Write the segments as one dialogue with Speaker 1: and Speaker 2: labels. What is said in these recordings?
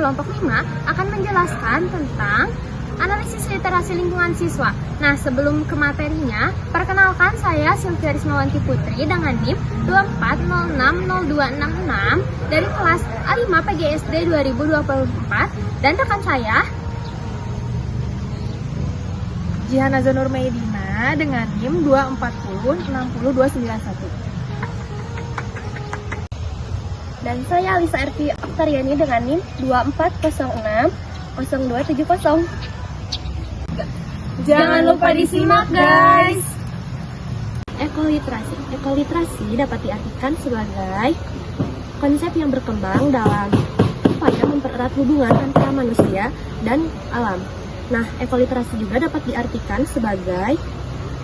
Speaker 1: kelompok 5 akan menjelaskan tentang analisis literasi lingkungan siswa. Nah, sebelum ke materinya, perkenalkan saya Sylvia Rismawanti Putri dengan NIM 24060266 dari kelas A5 PGSD 2024 dan rekan saya
Speaker 2: Jihana Zanur Meidina dengan NIM 240600291.
Speaker 1: dan saya Alisa Erti Oktariani dengan NIM 24060270.
Speaker 2: Jangan lupa disimak, guys.
Speaker 1: Ekoliterasi dapat diartikan sebagai konsep yang berkembang dalam upaya mempererat hubungan antara manusia dan alam. Nah, ekoliterasi juga dapat diartikan sebagai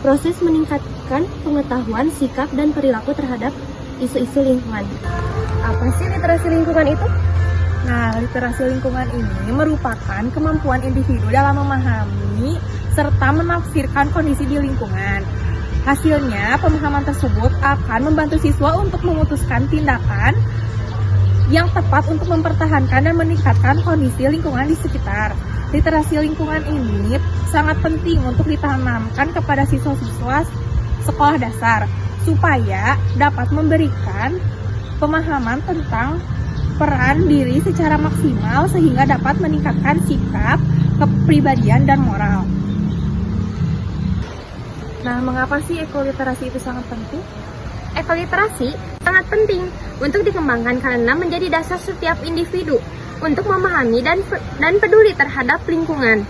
Speaker 1: proses meningkatkan pengetahuan, sikap, dan perilaku terhadap isu-isu lingkungan. Apa sih literasi lingkungan itu?
Speaker 2: Nah, literasi lingkungan ini merupakan kemampuan individu dalam memahami serta menafsirkan kondisi di lingkungan. Hasilnya, pemahaman tersebut akan membantu siswa untuk memutuskan tindakan yang tepat untuk mempertahankan dan meningkatkan kondisi lingkungan di sekitar. Literasi lingkungan ini sangat penting untuk ditanamkan kepada siswa-siswa sekolah dasar supaya dapat memberikan pemahaman tentang peran diri secara maksimal sehingga dapat meningkatkan sikap, kepribadian, dan moral. Nah, mengapa sih ekoliterasi itu sangat penting?
Speaker 1: Ekoliterasi sangat penting untuk dikembangkan karena menjadi dasar setiap individu untuk memahami dan peduli terhadap lingkungan,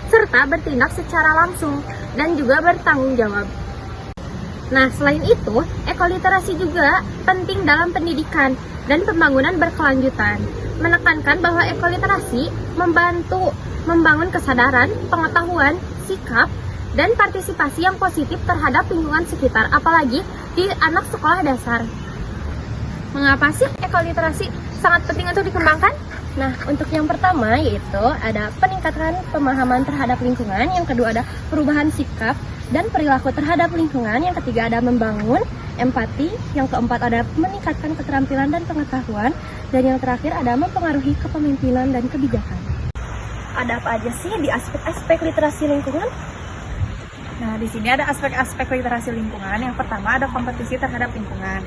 Speaker 1: serta bertindak secara langsung dan juga bertanggung jawab. Nah, selain itu, ekoliterasi juga penting dalam pendidikan dan pembangunan berkelanjutan. Menekankan bahwa ekoliterasi membantu membangun kesadaran, pengetahuan, sikap, dan partisipasi yang positif terhadap lingkungan sekitar, apalagi di anak sekolah dasar. Mengapa sih ekoliterasi sangat penting untuk dikembangkan? Nah, untuk yang pertama yaitu ada peningkatan pemahaman terhadap lingkungan, yang kedua ada perubahan sikap dan perilaku terhadap lingkungan, yang ketiga ada membangun empati, yang keempat ada meningkatkan keterampilan dan pengetahuan, dan yang terakhir ada mempengaruhi kepemimpinan dan kebijakan. Ada apa aja sih di aspek-aspek literasi lingkungan?
Speaker 2: Nah, di sini ada aspek-aspek literasi lingkungan. Yang pertama ada kompetisi terhadap lingkungan,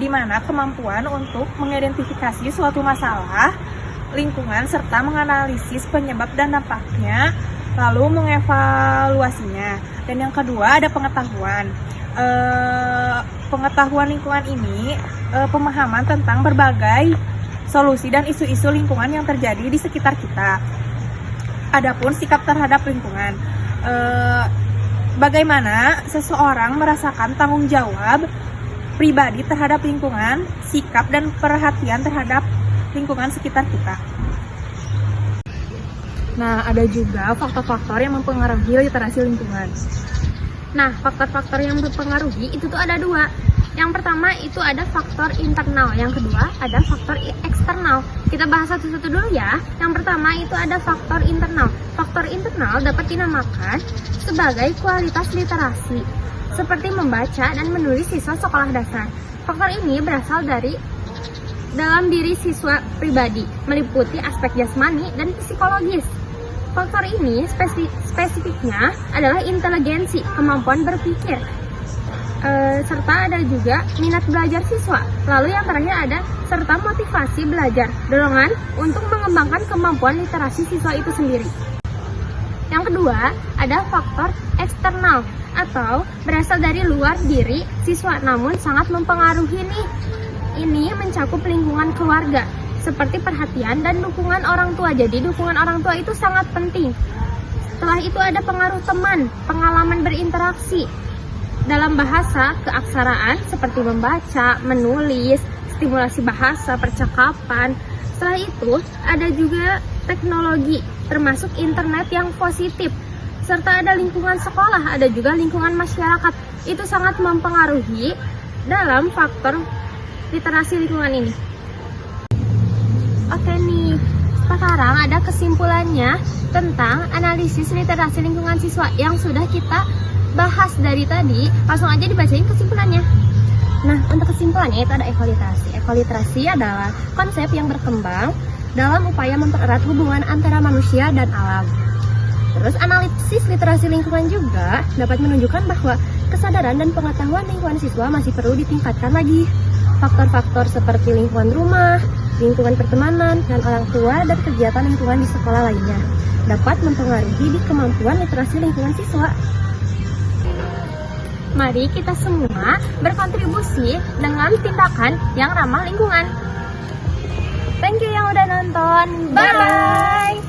Speaker 2: di mana kemampuan untuk mengidentifikasi suatu masalah lingkungan serta menganalisis penyebab dan dampaknya, lalu mengevaluasinya. Dan yang kedua ada pengetahuan. Pengetahuan lingkungan ini pemahaman tentang berbagai solusi dan isu-isu lingkungan yang terjadi di sekitar kita. Adapun sikap terhadap lingkungan, bagaimana seseorang merasakan tanggung jawab pribadi terhadap lingkungan, sikap dan perhatian terhadap lingkungan sekitar kita. Nah, ada juga faktor-faktor yang mempengaruhi literasi lingkungan.
Speaker 1: Nah, faktor-faktor yang mempengaruhi itu tuh ada dua. Yang pertama itu ada faktor internal, yang kedua ada faktor eksternal. Kita bahas satu-satu dulu ya. Yang pertama itu ada faktor internal. Faktor internal dapat dinamakan sebagai kualitas literasi, seperti membaca dan menulis siswa sekolah dasar. Faktor ini berasal dari dalam diri siswa pribadi, meliputi aspek jasmani dan psikologis. Faktor ini spesifiknya adalah inteligensi, kemampuan berpikir, serta ada juga minat belajar siswa. Lalu yang terakhir ada serta motivasi belajar, dorongan untuk mengembangkan kemampuan literasi siswa itu sendiri. Yang kedua ada faktor eksternal atau berasal dari luar diri siswa, namun sangat mempengaruhi nih. Ini mencakup lingkungan keluarga, seperti perhatian dan dukungan orang tua. Jadi dukungan orang tua itu sangat penting. Setelah itu ada pengaruh teman, pengalaman berinteraksi dalam bahasa, keaksaraan seperti membaca, menulis, stimulasi bahasa, percakapan. Setelah itu ada juga teknologi, termasuk internet yang positif. Serta ada lingkungan sekolah, ada juga lingkungan masyarakat. Itu sangat mempengaruhi dalam faktor literasi lingkungan ini. Oke nih, sekarang ada kesimpulannya tentang analisis literasi lingkungan siswa yang sudah kita bahas dari tadi. Langsung aja dibacain kesimpulannya. Nah, untuk kesimpulannya itu ada ekoliterasi. Ekoliterasi adalah konsep yang berkembang dalam upaya mempererat hubungan antara manusia dan alam. Terus analisis literasi lingkungan juga dapat menunjukkan bahwa kesadaran dan pengetahuan lingkungan siswa masih perlu ditingkatkan lagi. Faktor-faktor seperti lingkungan rumah, lingkungan pertemanan, dan orang tua dan kegiatan lingkungan di sekolah lainnya dapat mempengaruhi di kemampuan literasi lingkungan siswa. Mari kita semua berkontribusi dengan tindakan yang ramah lingkungan. Thank you yang udah nonton. Bye!